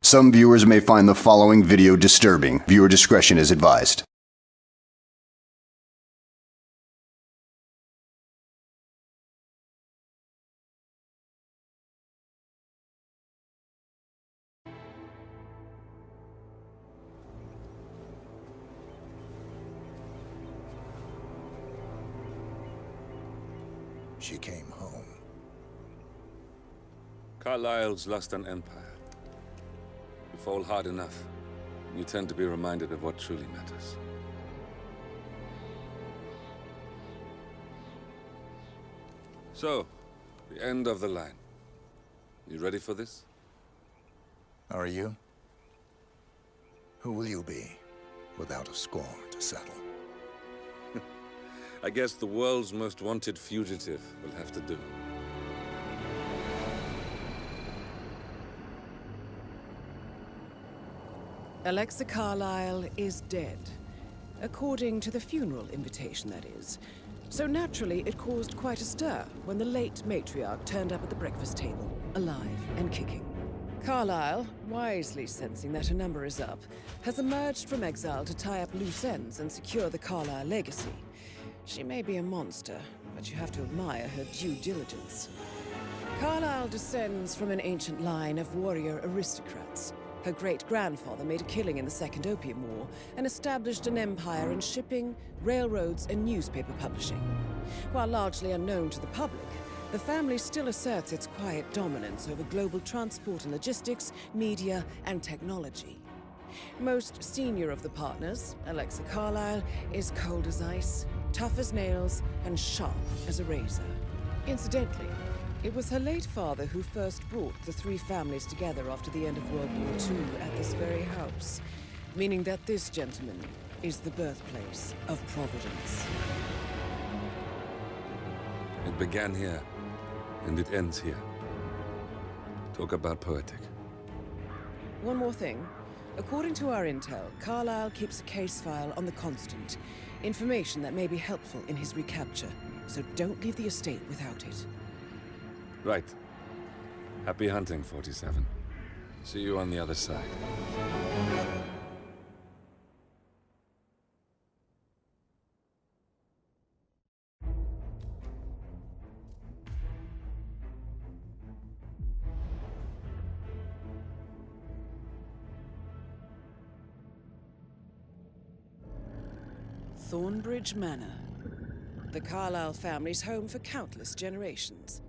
Some viewers may find the following video disturbing. Viewer discretion is advised. She came home. Carlyle's lost an empire. You fall hard enough, you tend to be reminded of what truly matters. So, the end of the line. You ready for this? Are you? Who will you be, without a score to settle? I guess the world's most wanted fugitive will have to do. Alexa Carlyle is dead. According to the funeral invitation, that is. So naturally, it caused quite a stir when the late matriarch turned up at the breakfast table, alive and kicking. Carlyle, wisely sensing that her number is up, has emerged from exile to tie up loose ends and secure the Carlyle legacy. She may be a monster, but you have to admire her due diligence. Carlyle descends from an ancient line of warrior aristocrats. Her great-grandfather made a killing in the Second Opium War and established an empire in shipping, railroads, and newspaper publishing. While largely unknown to the public, the family still asserts its quiet dominance over global transport and logistics, media, and technology. Most senior of the partners, Alexa Carlyle, is cold as ice, tough as nails, and sharp as a razor. Incidentally, it was her late father who first brought the three families together after the end of World War II at this very house, meaning that this gentleman is the birthplace of Providence. It began here, and it ends here. Talk about poetic. One more thing. According to our intel, Carlyle keeps a case file on the Constant. Information that may be helpful in his recapture, so don't leave the estate without it. Right. Happy hunting, 47. See you on the other side. Thornbridge Manor. The Carlyle family's home for countless generations.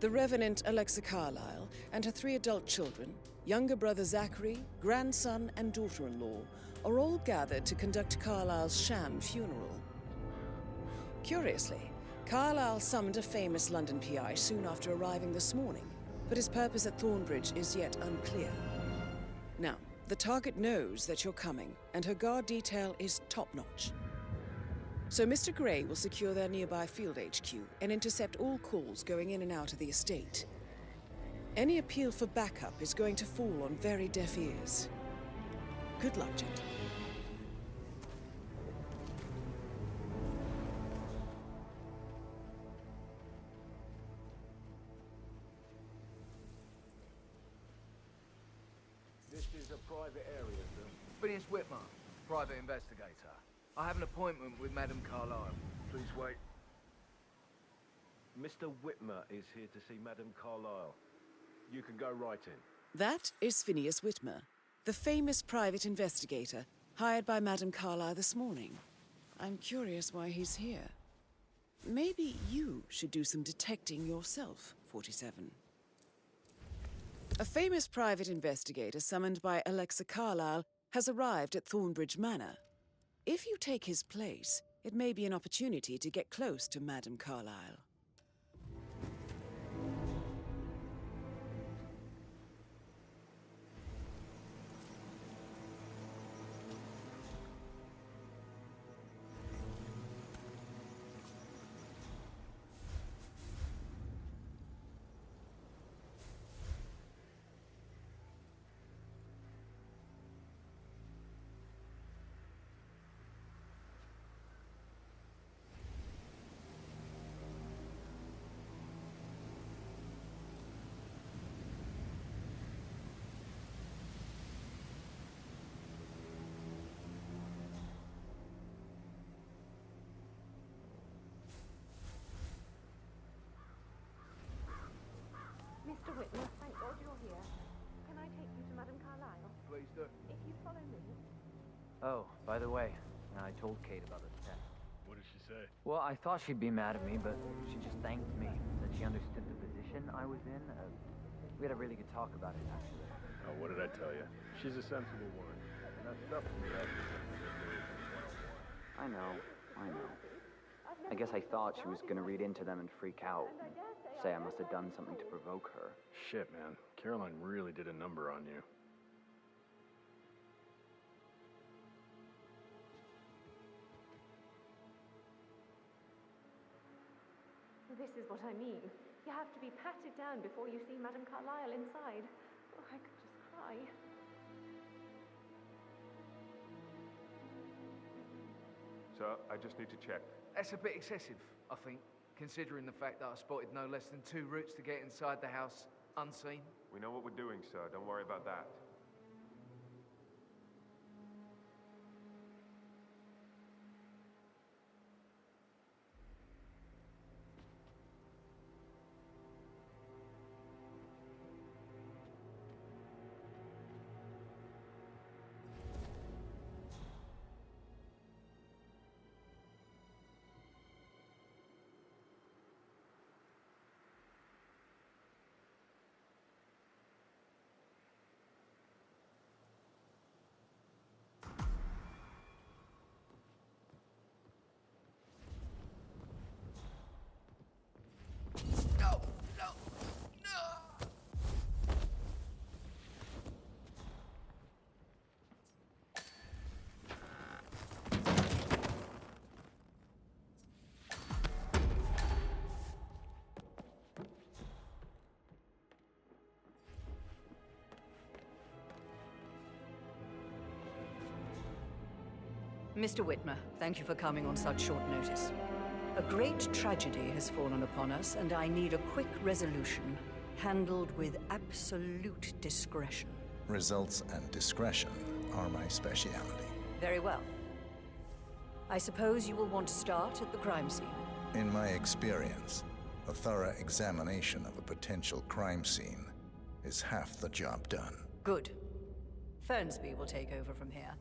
The Revenant Alexa Carlyle and her 3 adult children, younger brother Zachary, grandson, and daughter-in-law, are all gathered to conduct Carlyle's sham funeral. Curiously, Carlyle summoned a famous London PI soon after arriving this morning, but his purpose at Thornbridge is yet unclear. Now, the target knows that you're coming, and her guard detail is top-notch. So Mr. Gray will secure their nearby field HQ and intercept all calls going in and out of the estate. Any appeal for backup is going to fall on very deaf ears. Good luck, gentlemen. This is a private area, sir. Phineas Whitmer, private investigator. I have an appointment with Madame Carlyle. Please wait. Mr. Whitmer is here to see Madame Carlyle. You can go right in. That is Phineas Whitmer, the famous private investigator hired by Madame Carlyle this morning. I'm curious why he's here. Maybe you should do some detecting yourself, 47. A famous private investigator summoned by Alexa Carlyle has arrived at Thornbridge Manor. If you take his place, it may be an opportunity to get close to Madame Carlyle. Whitmer, thank God you're here. Can I take you to Madame Carlyle? Please do. If you follow me. Oh, by the way, I told Kate about the test. What did she say? Well, I thought she'd be mad at me, but she just thanked me. Said she understood the position I was in. We had a really good talk about it, actually. Oh, what did I tell you? She's a sensible woman. And that stuff from the I know. I guess I thought she was gonna read into them and freak out. Say I must have done something to provoke her. Shit, man. Caroline really did a number on you. This is what I mean. You have to be patted down before you see Madame Carlyle inside. Oh, I could just cry. So, I just need to check. That's a bit excessive, I think, considering the fact that I spotted no less than 2 routes to get inside the house unseen. We know what we're doing, sir. Don't worry about that. Mr. Whitmer, thank you for coming on such short notice. A great tragedy has fallen upon us, and I need a quick resolution, handled with absolute discretion. Results and discretion are my speciality. Very well. I suppose you will want to start at the crime scene. In my experience, a thorough examination of a potential crime scene is half the job done. Good. Fernsby will take over from here.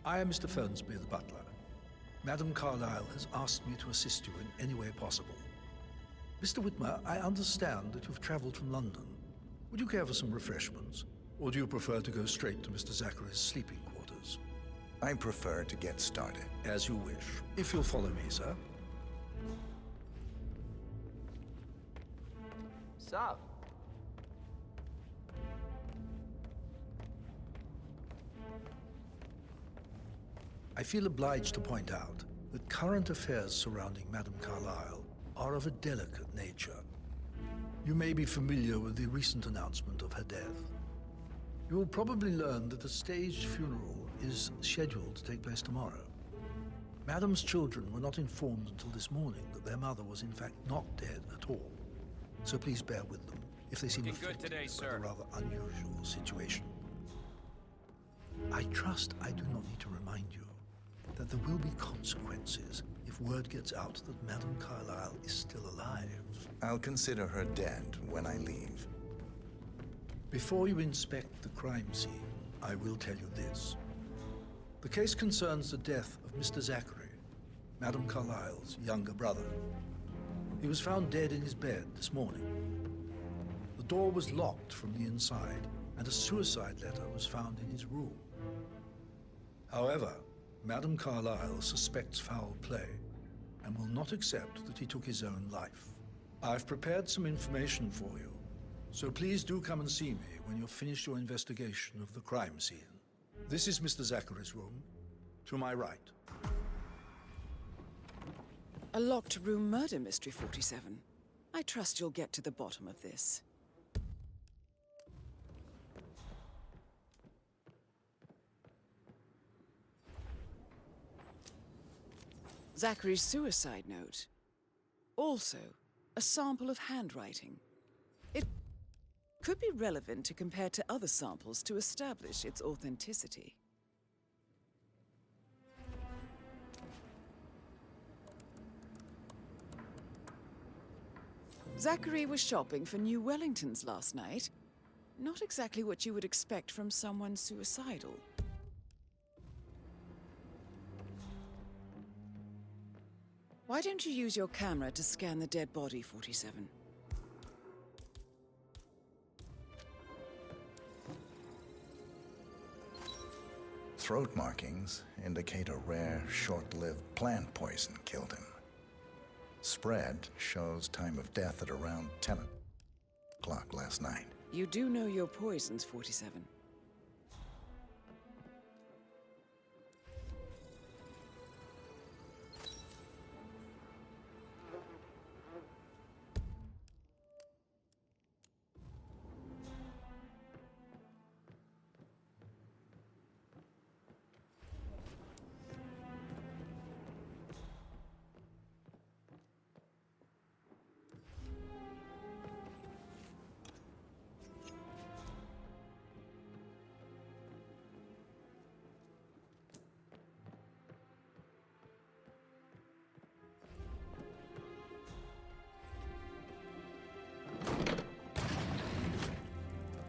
I am Mr. Fernsby, the butler. Madame Carlyle has asked me to assist you in any way possible. Mr. Whitmer, I understand that you've traveled from London. Would you care for some refreshments? Or do you prefer to go straight to Mr. Zachary's sleeping quarters? I prefer to get started. As you wish. If you'll follow me, sir. Sup? I feel obliged to point out that current affairs surrounding Madame Carlyle are of a delicate nature. You may be familiar with the recent announcement of her death. You will probably learn that a staged funeral is scheduled to take place tomorrow. Madame's children were not informed until this morning that their mother was in fact not dead at all. So please bear with them if they seem afflicted by a rather unusual situation. I trust I do not need to remind you that there will be consequences if word gets out that Madame Carlyle is still alive. I'll consider her dead when I leave. Before you inspect the crime scene, I will tell you this. The case concerns the death of Mr. Zachary, Madame Carlyle's younger brother. He was found dead in his bed this morning. The door was locked from the inside, and a suicide letter was found in his room. However, Madame Carlyle suspects foul play and will not accept that he took his own life. I've prepared some information for you, so please do come and see me when you've finished your investigation of the crime scene. This is Mr. Zachary's room, to my right. A locked room murder mystery, 47. I trust you'll get to the bottom of this. Zachary's suicide note. Also, a sample of handwriting. It could be relevant to compare to other samples to establish its authenticity. Zachary was shopping for new Wellingtons last night. Not exactly what you would expect from someone suicidal. Why don't you use your camera to scan the dead body, 47? Throat markings indicate a rare, short-lived plant poison killed him. Spread shows time of death at around 10 o'clock last night. You do know your poisons, 47.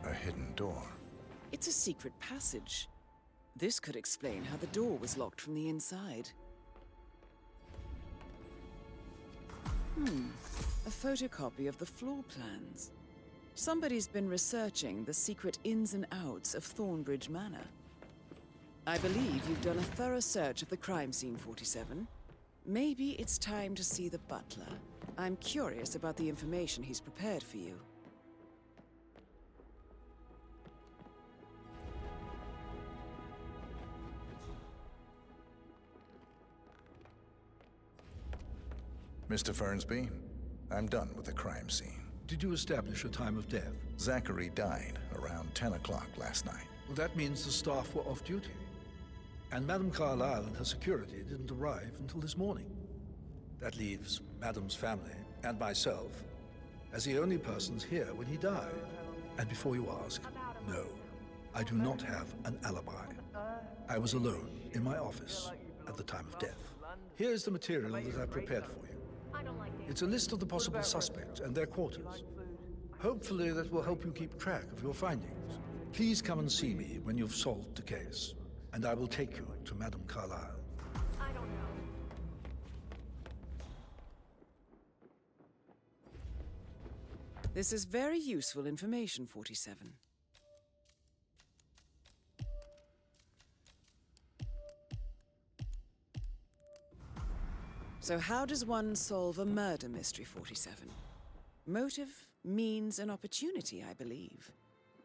A hidden door. It's a secret passage. This could explain how the door was locked from the inside. A photocopy of the floor plans. Somebody's been researching the secret ins and outs of Thornbridge Manor. I believe you've done a thorough search of the crime scene, 47. Maybe it's time to see the butler. I'm curious about the information he's prepared for you. Mr. Fernsby, I'm done with the crime scene. Did you establish a time of death? Zachary died around 10 o'clock last night. Well, that means the staff were off duty. And Madame Carlyle and her security didn't arrive until this morning. That leaves Madame's family and myself as the only persons here when he died. And before you ask, no, I do not have an alibi. I was alone in my office at the time of death. Here's the material that I prepared for you. It's a list of the possible suspects and their quarters. Hopefully that will help you keep track of your findings. Please come and see me when you've solved the case, and I will take you to Madame Carlyle. I don't know. This is very useful information, 47. So how does one solve a murder mystery, 47? Motive, means, and opportunity, I believe.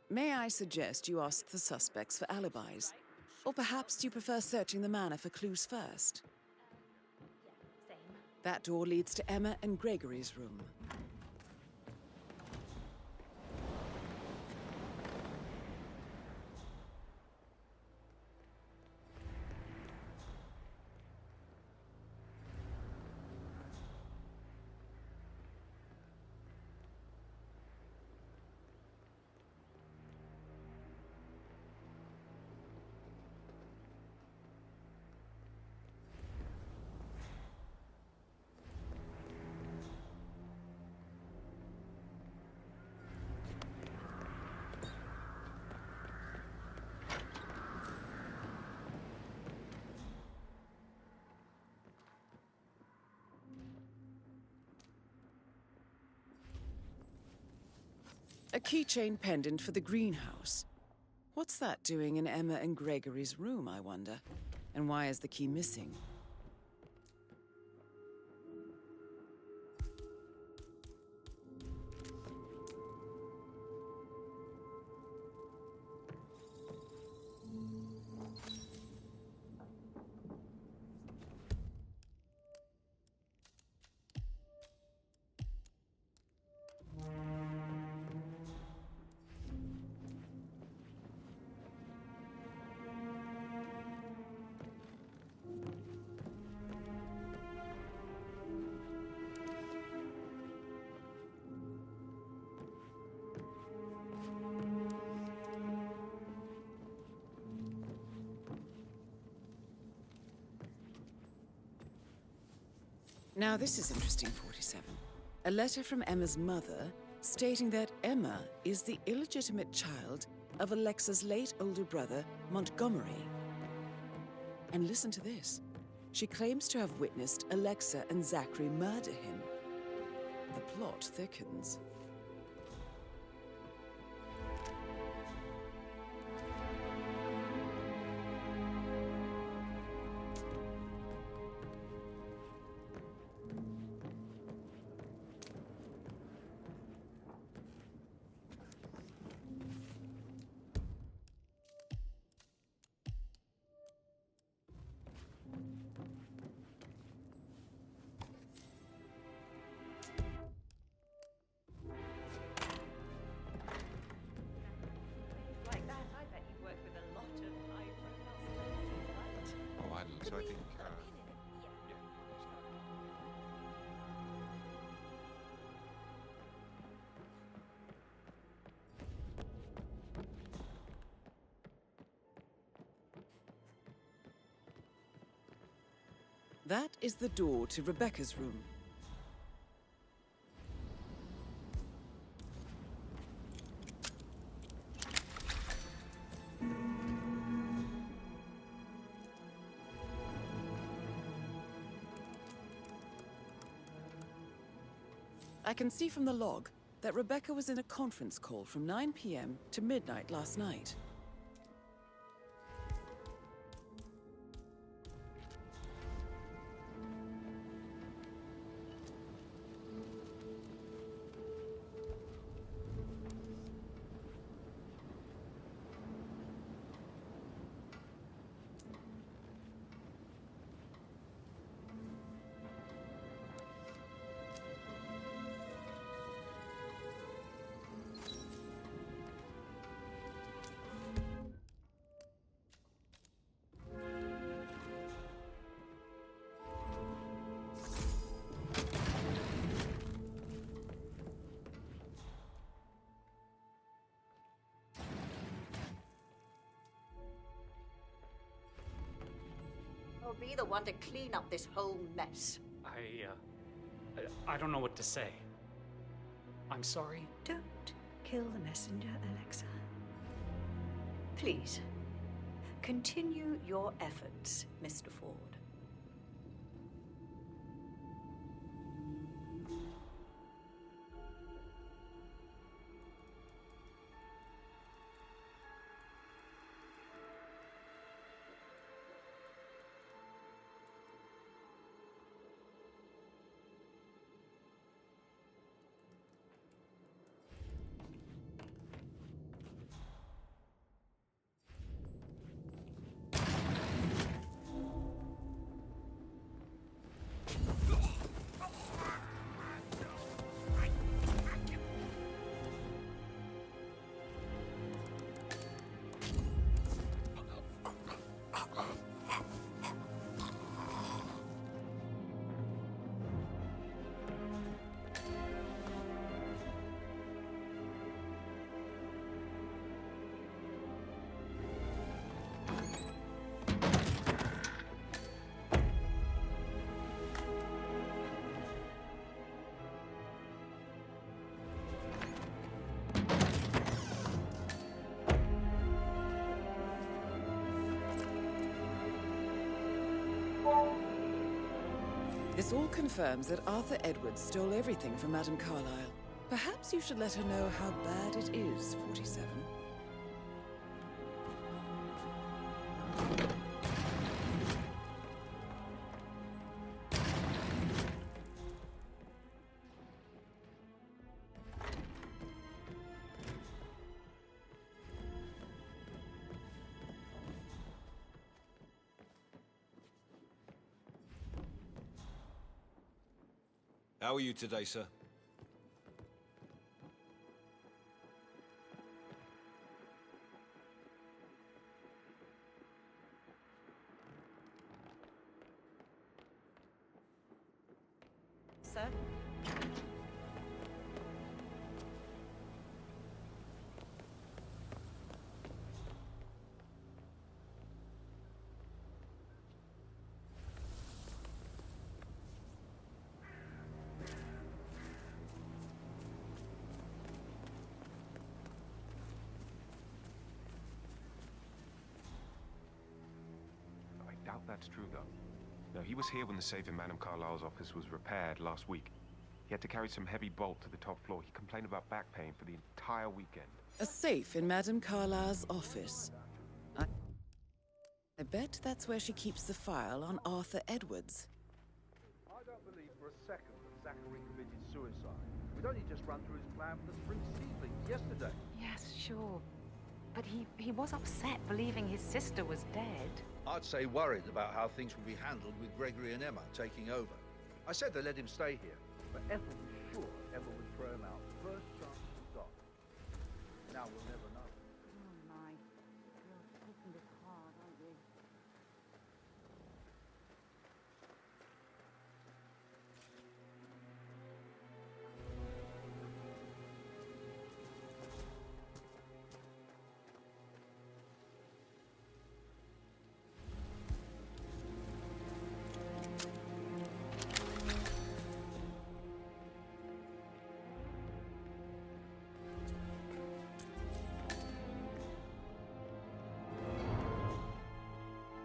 May I suggest you ask the suspects for alibis? Or perhaps you prefer searching the manor for clues first? Same. That door leads to Emma and Gregory's room. A keychain pendant for the greenhouse. What's that doing in Emma and Gregory's room, I wonder? And why is the key missing? Now this is interesting, 47. A letter from Emma's mother stating that Emma is the illegitimate child of Alexa's late older brother, Montgomery. And listen to this. She claims to have witnessed Alexa and Zachary murder him. The plot thickens. Like that, I bet you work with a lot of high-profile celebrities, right? Oh, I don't. So I think. That is the door to Rebecca's room. I can see from the log that Rebecca was in a conference call from 9 p.m. to midnight last night. I'll be the one to clean up this whole mess. I don't know what to say. I'm sorry. Don't kill the messenger, Alexa. Please, continue your efforts, Mr. Ford. This all confirms that Arthur Edwards stole everything from Madame Carlyle. Perhaps you should let her know how bad it is, 47. How are you today, sir? Sir? doubt that's true, though. No, he was here when the safe in Madame Carlyle's office was repaired last week. He had to carry some heavy bolt to the top floor. He complained about back pain for the entire weekend. A safe in Madame Carlyle's office. I bet that's where she keeps the file on Arthur Edwards. I don't believe for a second that Zachary committed suicide. We'd only just run through his plan for the spring seedlings yesterday. Yes, sure. But he was upset believing his sister was dead. I'd say worried about how things would be handled with Gregory and Emma taking over. I said they let him stay here. But Ethel was sure Emma would throw him out first chance we got. Now we'll never know. Oh my. You're taking this hard, aren't you?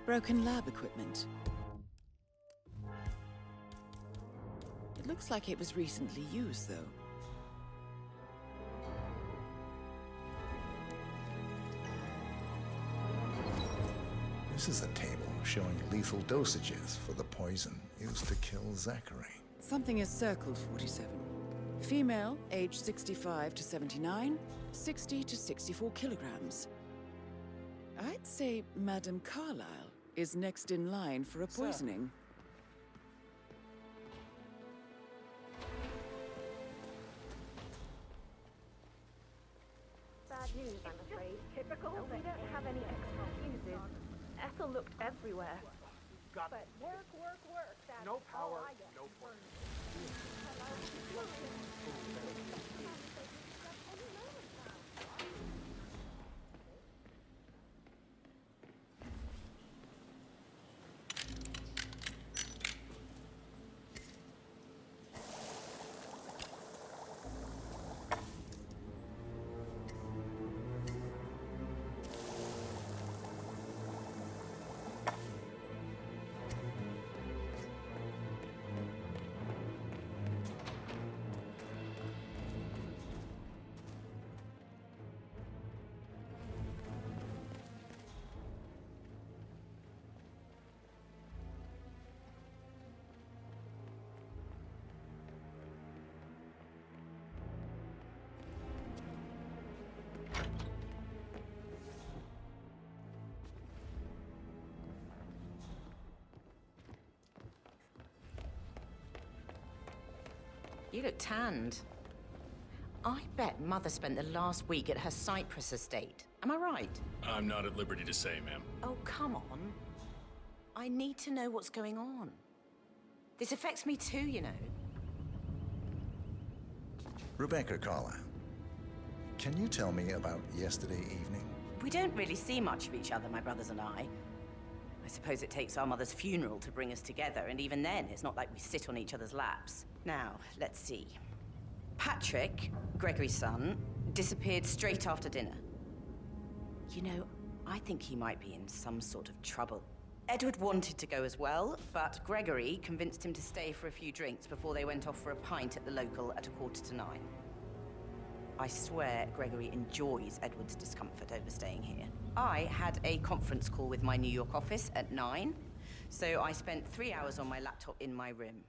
Broken lab equipment. It looks like it was recently used, though. This is a table showing lethal dosages for the poison used to kill Zachary. Something is circled 47. Female, age 65 to 79, 60 to 64 kilograms. I'd say Madame Carlyle is next in line for a poisoning. Bad news, I'm afraid. Typical. We don't have any extra fuses. Ethel looked everywhere. But work. That's No power, all I get. no point. You look tanned. I bet Mother spent the last week at her Cyprus estate. Am I right? I'm not at liberty to say, ma'am. Oh, come on. I need to know what's going on. This affects me too, you know. Rebecca Carlyle, can you tell me about yesterday evening? We don't really see much of each other, my brothers and I. I suppose it takes our mother's funeral to bring us together, and even then, it's not like we sit on each other's laps. Now, let's see. Patrick, Gregory's son, disappeared straight after dinner. You know, I think he might be in some sort of trouble. Edward wanted to go as well, but Gregory convinced him to stay for a few drinks before they went off for a pint at the local at 9:15. I swear Gregory enjoys Edward's discomfort over staying here. I had a conference call with my New York office at 9, so I spent 3 hours on my laptop in my room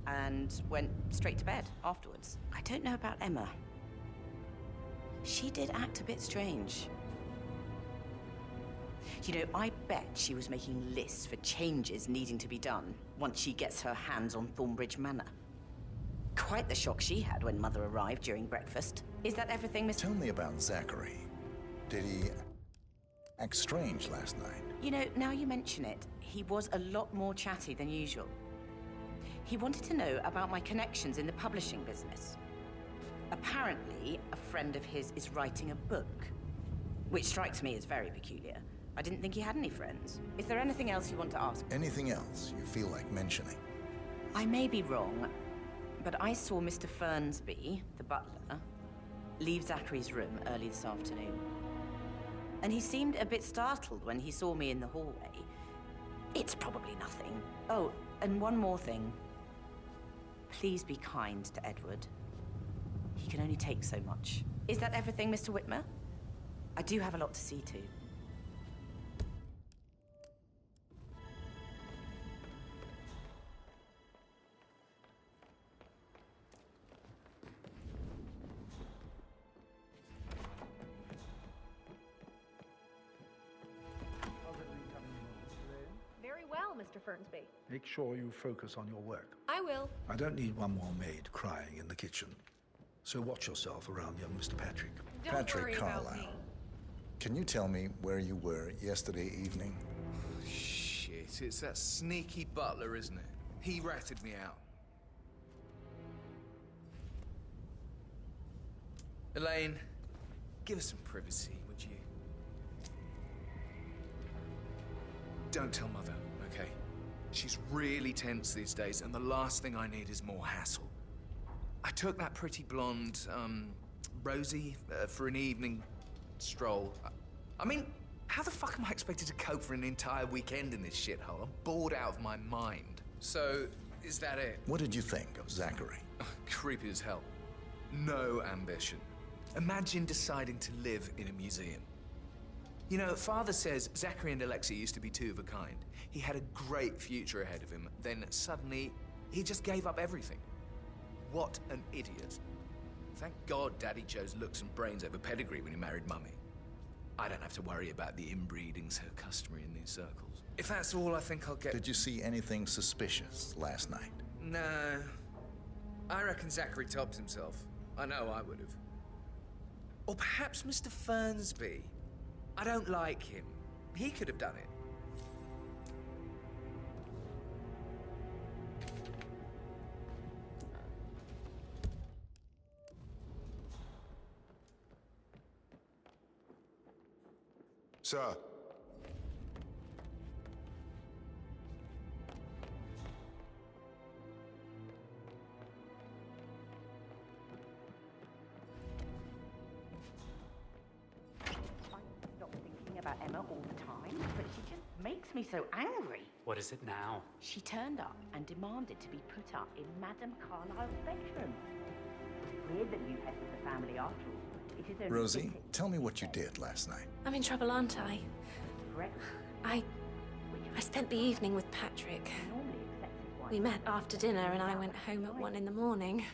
and went straight to bed afterwards. I don't know about Emma. She did act a bit strange. You know, I bet she was making lists for changes needing to be done once she gets her hands on Thornbridge Manor. Quite the shock she had when Mother arrived during breakfast. Is that everything, Mr. Tell me about Zachary. Did he act strange last night? You know, now you mention it, he was a lot more chatty than usual. He wanted to know about my connections in the publishing business. Apparently, a friend of his is writing a book, which strikes me as very peculiar. I didn't think he had any friends. Is there anything else you want to ask? Anything else you feel like mentioning? I may be wrong, but I saw Mr. Fernsby, the butler, leave Zachary's room early this afternoon. And he seemed a bit startled when he saw me in the hallway. It's probably nothing. Oh, and one more thing. Please be kind to Edward. He can only take so much. Is that everything, Mr. Whitmer? I do have a lot to see to. Very well, Mr. Fernsby. Make sure you focus on your work. I will. I don't need one more maid crying in the kitchen. So watch yourself around young Mr. Patrick. Don't Patrick worry about Carlyle. me. Can you tell me where you were yesterday evening? Shit, it's that sneaky butler, isn't it? He ratted me out. Elaine, give us some privacy, would you? Don't tell Mother, okay? She's really tense these days, and the last thing I need is more hassle. I took that pretty blonde, Rosie, for an evening stroll. I mean, how the fuck am I expected to cope for an entire weekend in this shithole? I'm bored out of my mind. So, is that it? What did you think of Zachary? Creepy as hell. No ambition. Imagine deciding to live in a museum. You know, Father says Zachary and Alexia used to be two of a kind. He had a great future ahead of him. Then suddenly, he just gave up everything. What an idiot. Thank God Daddy chose looks and brains over pedigree when he married Mummy. I don't have to worry about the inbreeding so customary in these circles. If that's all, I think I'll get... Did you see anything suspicious last night? No. I reckon Zachary topped himself. I know I would have. Or perhaps Mr. Fernsby. I don't like him. He could have done it. Sir. Stop thinking about Emma all the time, but she just makes me so angry. What is it now? She turned up and demanded to be put up in Madame Carlyle's bedroom. Weird that you head with the family after all. It is only Rosie, fitting. tell me what you did last night. I'm in trouble, aren't I? Correct. I spent the evening with Patrick. We met after dinner and I went home at 1 in the morning.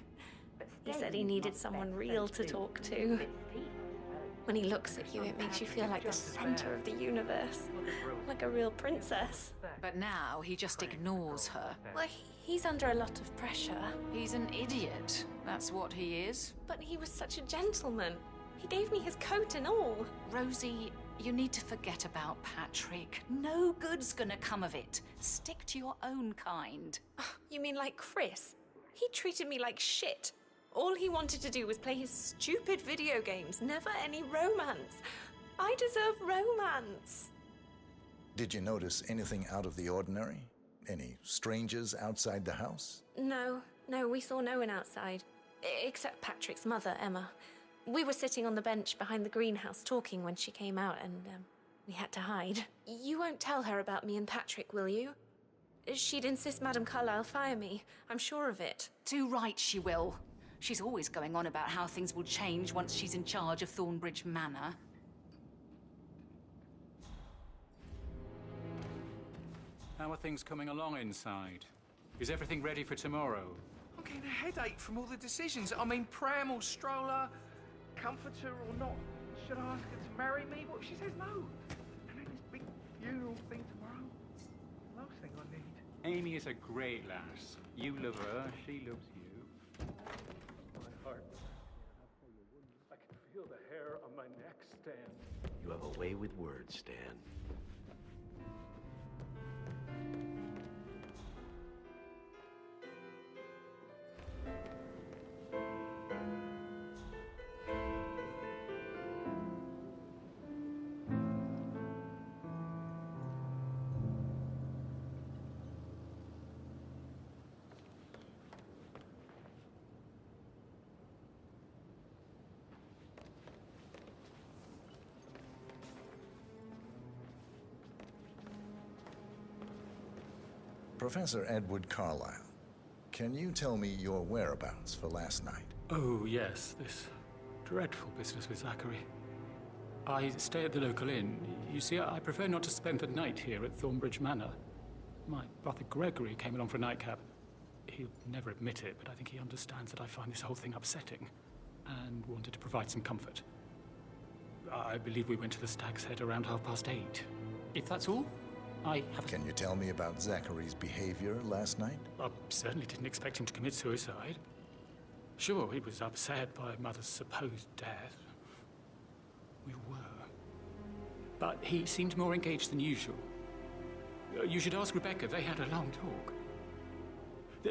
He said he needed someone real to talk to. When he looks at you, it makes you feel like the center of the universe. Like a real princess. But now he just ignores her. Well, he's under a lot of pressure. He's an idiot. That's what he is. But he was such a gentleman. He gave me his coat and all. Rosie, you need to forget about Patrick. No good's gonna come of it. Stick to your own kind. You mean like Chris? He treated me like shit. All he wanted to do was play his stupid video games, never any romance. I deserve romance. Did you notice anything out of the ordinary? Any strangers outside the house? No, we saw no one outside. Except Patrick's mother, Emma. We were sitting on the bench behind the greenhouse talking when she came out and we had to hide. You won't tell her about me and Patrick, will you? She'd insist Madame Carlyle fire me. I'm sure of it. Too right she will. She's always going on about how things will change once she's in charge of Thornbridge Manor. How are things coming along inside? Is everything ready for tomorrow? I'm getting a headache from all the decisions. I mean, pram or stroller, comforter or not. Should I ask her to marry me? What if she says no? And then this big funeral thing tomorrow. Last thing I need. Amy is a great lass. You love her, she loves you. My heart. I can feel the hair on my neck, Stan. You have a way with words, Stan. Professor Edward Carlyle, can you tell me your whereabouts for last night? Oh, yes, this dreadful business with Zachary. I stay at the local inn. You see, I prefer not to spend the night here at Thornbridge Manor. My brother Gregory came along for a nightcap. He'll never admit it, but I think he understands that I find this whole thing upsetting and wanted to provide some comfort. I believe we went to the Stag's Head around 8:30. If that's all, I have... Can you tell me about Zachary's behavior last night? I certainly didn't expect him to commit suicide. Sure, he was upset by Mother's supposed death. We were. But he seemed more engaged than usual. You should ask Rebecca. They had a long talk.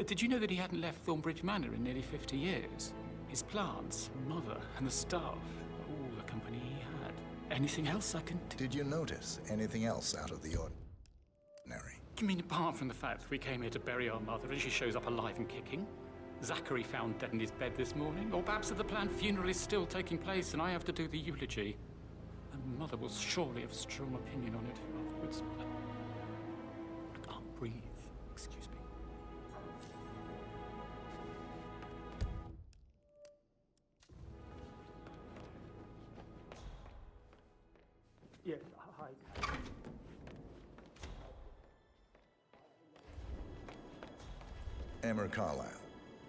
Did you know that he hadn't left Thornbridge Manor in nearly 50 years? His plants, Mother, and the staff, all the company he had. Anything else I can... Did you notice anything else out of the ordinary? You mean apart from the fact that we came here to bury our mother and she shows up alive and kicking? Zachary found dead in his bed this morning? Or perhaps that the planned funeral is still taking place and I have to do the eulogy? And Mother will surely have a strong opinion on it afterwards. I can't breathe. Excuse me. Yes, hi. Emma Carlyle,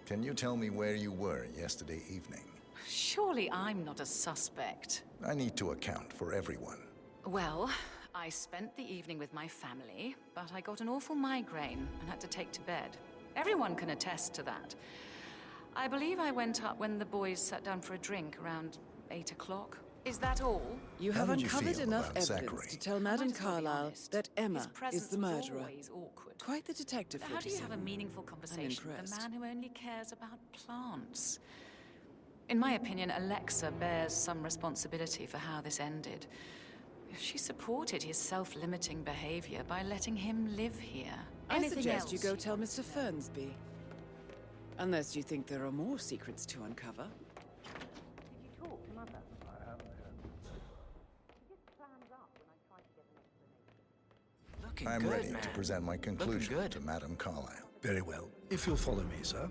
can you tell me where you were yesterday evening? Surely I'm not a suspect. I need to account for everyone. Well, I spent the evening with my family, but I got an awful migraine and had to take to bed. Everyone can attest to that. I believe I went up when the boys sat down for a drink around 8 o'clock. Is that all? You have uncovered enough evidence to tell Madame Carlyle that Emma is the murderer. Quite the detective. But how do you have a meaningful conversation with a man who only cares about plants? In my opinion, Alexa bears some responsibility for how this ended. She supported his self-limiting behavior by letting him live here. I suggest you go tell Mr. Fernsby. Unless you think there are more secrets to uncover. Did you talk to Mother? I haven't heard. She just clams up when I try to get an explanation. Looking I'm good, ready man. to present my conclusion to Madame Carlyle. Very well. If you'll follow me, sir.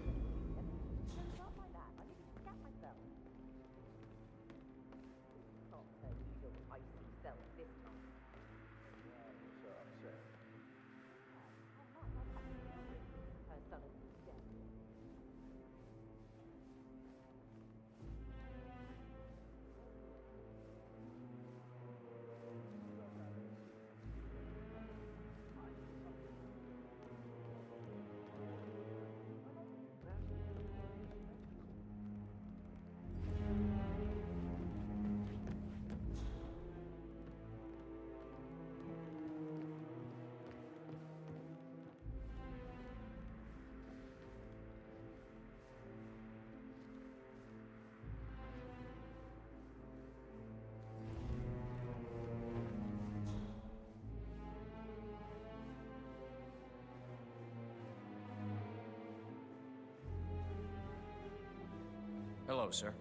Hello, sir.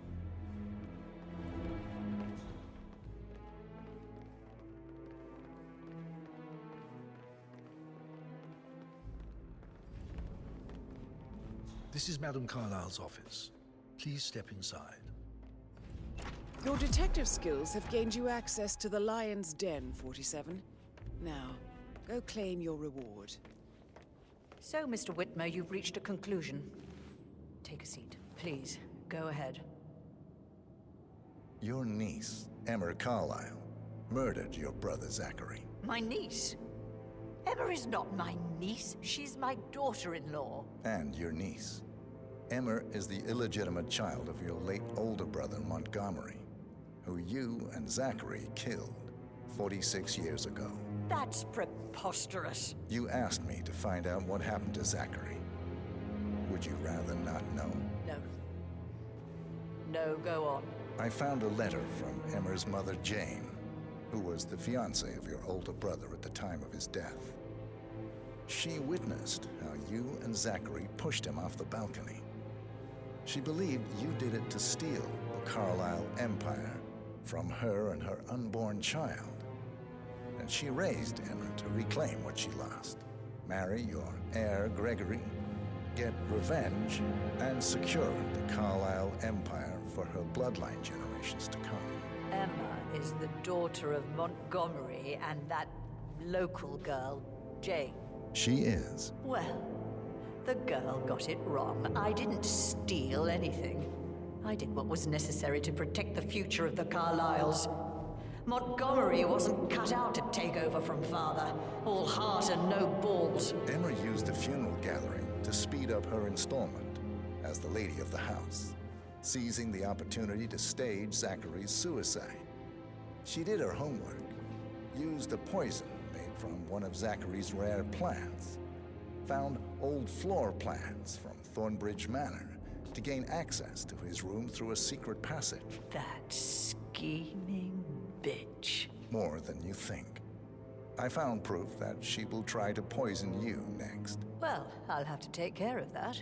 This is Madame Carlyle's office. Please step inside. Your detective skills have gained you access to the Lion's Den, 47. Now, go claim your reward. So, Mr. Whitmer, you've reached a conclusion. Take a seat, please. Go ahead. Your niece, Emma Carlyle, murdered your brother Zachary. My niece? Emma is not my niece. She's my daughter-in-law. And your niece. Emma is the illegitimate child of your late older brother Montgomery, who you and Zachary killed 46 years ago. That's preposterous. You asked me to find out what happened to Zachary. Would you rather not know? No. No, go on. I found a letter from Emma's mother, Jane, who was the fiancée of your older brother at the time of his death. She witnessed how you and Zachary pushed him off the balcony. She believed you did it to steal the Carlyle empire from her and her unborn child. And she raised Emma to reclaim what she lost. marry your heir, Gregory, get revenge, and secure the Carlisle Empire for her bloodline generations to come. Emma is the daughter of Montgomery and that local girl, Jane. She is. Well, the girl got it wrong. I didn't steal anything. I did what was necessary to protect the future of the Carlyles. Montgomery wasn't cut out to take over from Father. All heart and no balls. Emma used the funeral gathering to speed up her installment as the lady of the house, seizing the opportunity to stage Zachary's suicide. She did her homework, used a poison made from one of Zachary's rare plants, found old floor plans from Thornbridge Manor to gain access to his room through a secret passage. That scheming bitch. More than you think. I found proof that she will try to poison you next. Well, I'll have to take care of that.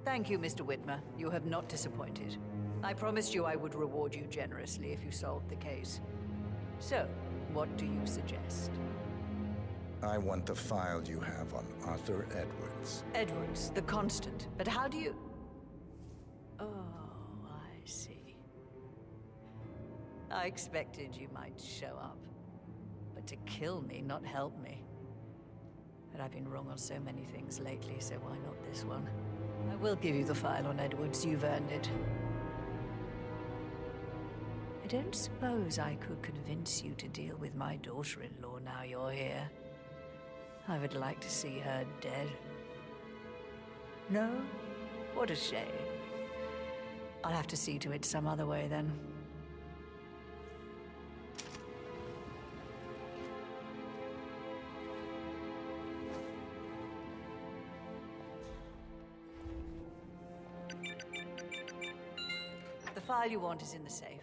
Thank you, Mr. Whitmer. You have not disappointed. I promised you I would reward you generously if you solved the case. So, what do you suggest? I want the file you have on Arthur Edwards. Edwards, the Constant. But how do you... Oh, I see. I expected you might show up. But to kill me, not help me. But I've been wrong on so many things lately, so why not this one? I will give you the file on Edwards. You've earned it. I don't suppose I could convince you to deal with my daughter-in-law now you're here. I would like to see her dead. No? What a shame. I'll have to see to it some other way then. The file you want is in the safe.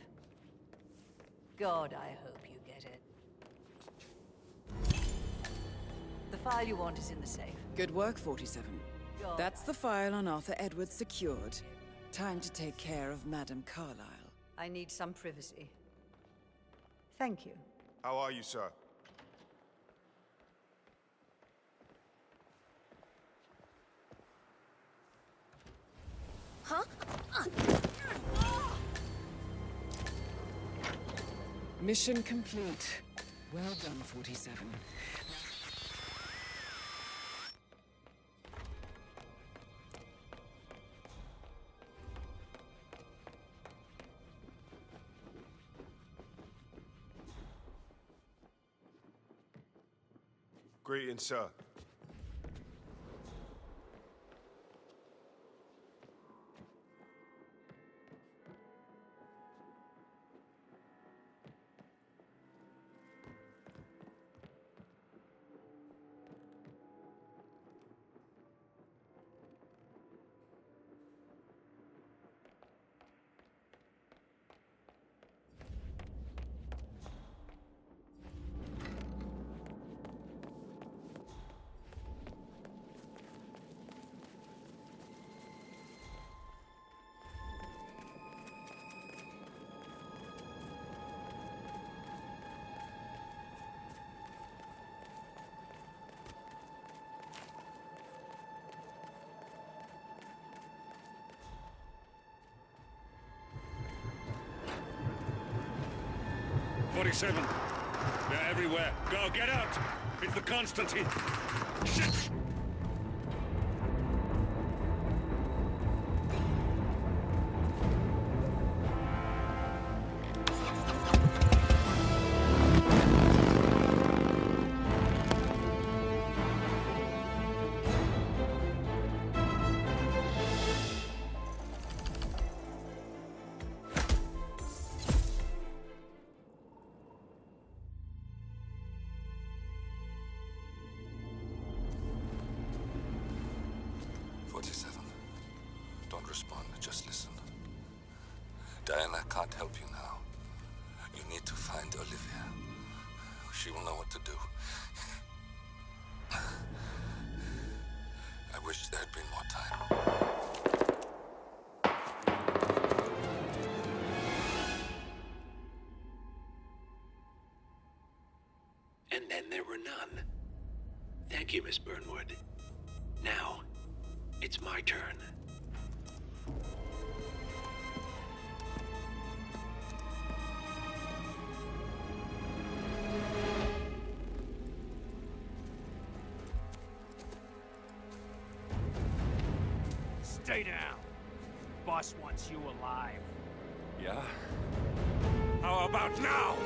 God, I hope you get it. The file you want is in the safe. Good work, 47. God, That's the file on Arthur Edwards secured. Time to take care of Madame Carlisle. I need some privacy. Thank you. How are you, sir? Huh? Mission complete. Well done, 47. Greetings, sir. "47. They're everywhere. Go, get out! It's the Constantine. Shit! Don't respond, just listen. Diana can't help you now. You need to find Olivia. She will know what to do. I wish there had been more time. And then there were none. Thank you, Miss Burnwood. Now, it's my turn. Stay down. Boss wants you alive. Yeah? How about now?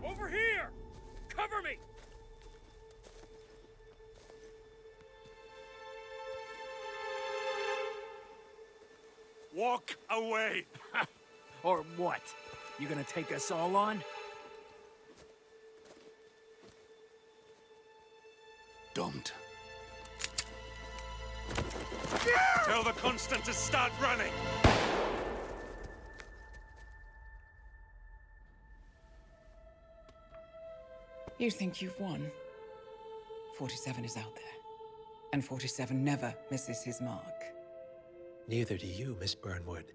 Over here! Cover me! Walk away! Or what? You gonna take us all on? Don't. Tell the Constant to start running! You think you've won? 47 is out there. And 47 never misses his mark. Neither do you, Miss Burnwood.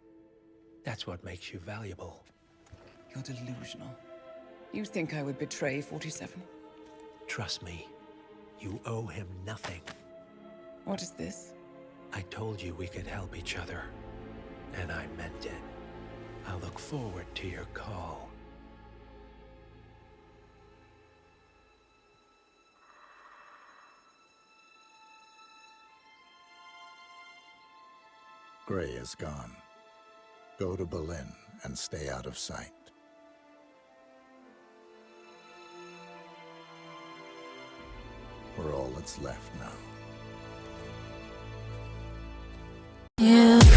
That's what makes you valuable. You're delusional. You think I would betray 47? Trust me, you owe him nothing. What is this? I told you we could help each other, and I meant it. I look forward to your call. Gray is gone. Go to Berlin and stay out of sight. We're all that's left now. Yeah.